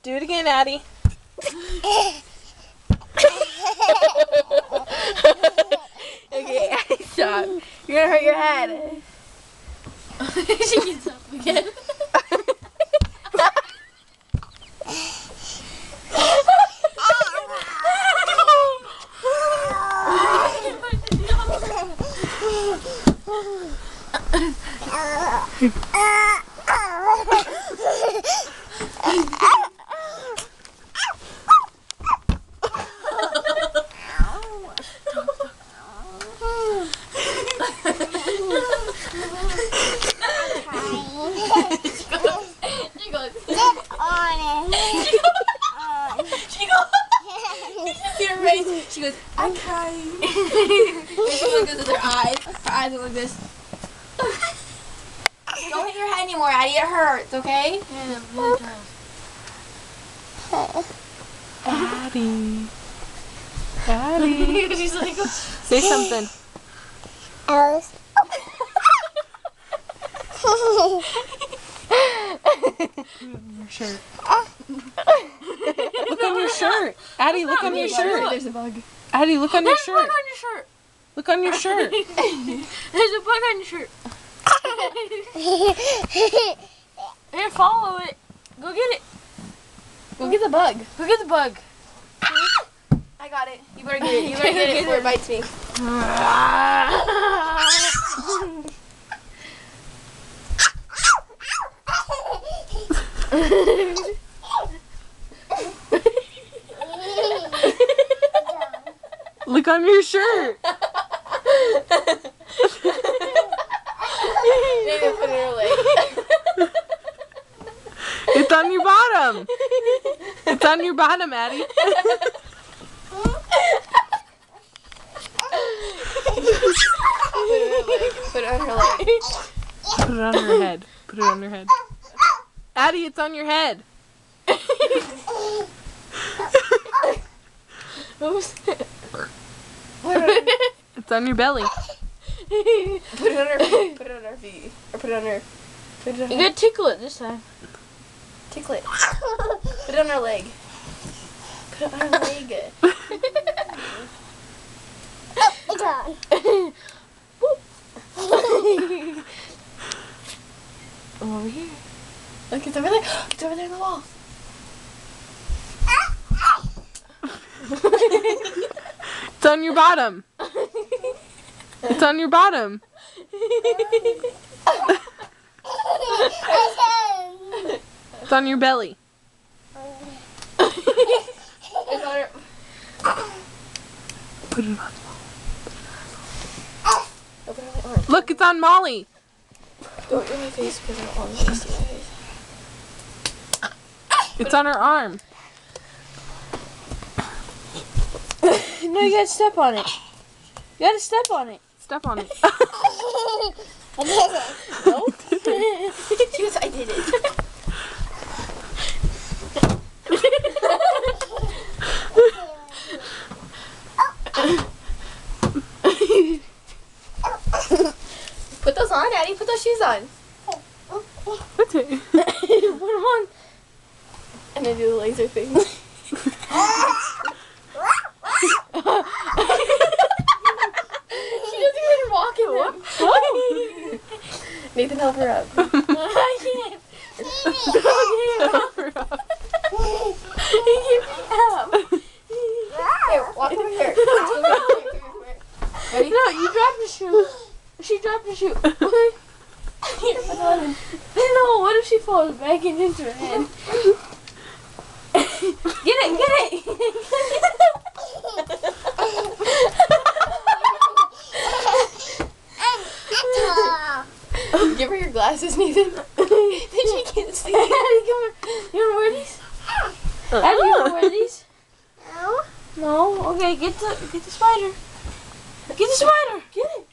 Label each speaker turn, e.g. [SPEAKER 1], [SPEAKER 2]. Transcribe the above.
[SPEAKER 1] Do it again, Addie. Okay, Addie, stop. You're gonna hurt your head.
[SPEAKER 2] She gets up again. She goes, I'm crying. She goes with her eyes. Her eyes are like this. Don't hit your head anymore, Addie. It hurts, okay? Yeah, it really does.
[SPEAKER 1] Addie. Addie.
[SPEAKER 2] She's like,
[SPEAKER 1] Say something.
[SPEAKER 3] Alice.
[SPEAKER 1] Your shirt. Look on your shirt. Addie, look on your shirt.
[SPEAKER 2] There's a bug.
[SPEAKER 1] Addie, look on your
[SPEAKER 2] There's a bug
[SPEAKER 1] shirt.
[SPEAKER 2] on your shirt.
[SPEAKER 1] Look on your shirt.
[SPEAKER 2] There's a bug on your shirt. Here, follow it. Go get it. Go get the bug. Go get the bug.
[SPEAKER 3] I got it. You better get it. You better get it before it bites me.
[SPEAKER 1] Look on your shirt.
[SPEAKER 3] Nathan put it in her leg.
[SPEAKER 1] It's on your bottom. It's on your bottom, Addie.
[SPEAKER 3] Put it on her leg.
[SPEAKER 1] Put it on her head. Put it on her head. Addie, it's on your head.
[SPEAKER 2] What was it?
[SPEAKER 1] It's on your belly.
[SPEAKER 3] Put it on her feet. Put it on her feet. Or put it on her. Put it on
[SPEAKER 2] You
[SPEAKER 3] her.
[SPEAKER 2] gotta tickle it this time.
[SPEAKER 3] Tickle it. Put it on her leg. Put it on her leg.
[SPEAKER 2] Over here.
[SPEAKER 3] Look, it's over there. It's over there in the wall.
[SPEAKER 1] It's on your bottom. It's on your bottom. It's on your belly.
[SPEAKER 3] It's on her.
[SPEAKER 1] Put it on.
[SPEAKER 3] Open her arm.
[SPEAKER 1] Look, it's on Molly.
[SPEAKER 3] Don't do my face because I don't want to see my face.
[SPEAKER 1] It's on her arm.
[SPEAKER 2] No, you gotta step on it. You gotta step on it.
[SPEAKER 1] Step on it.
[SPEAKER 3] Nope. She goes, I did it. Put those on, Addie. Put those shoes on.
[SPEAKER 1] Put it.
[SPEAKER 2] Put them on.
[SPEAKER 3] And then do the laser thing. She doesn't even walk in them. Nathan, help her up.
[SPEAKER 2] I can't.
[SPEAKER 3] Here, walk over here. Ready?
[SPEAKER 2] No, you dropped the shoe. She dropped the shoe.
[SPEAKER 3] Here, put it on.
[SPEAKER 2] No, what if she falls back and hits her head? Get it, get it!
[SPEAKER 3] Give her your glasses, Nathan. Then she can't see.
[SPEAKER 2] Addie, come on. You wanna wear these? Addie, you wanna wear these? No. No? Okay, get the spider. Get the spider. Get it.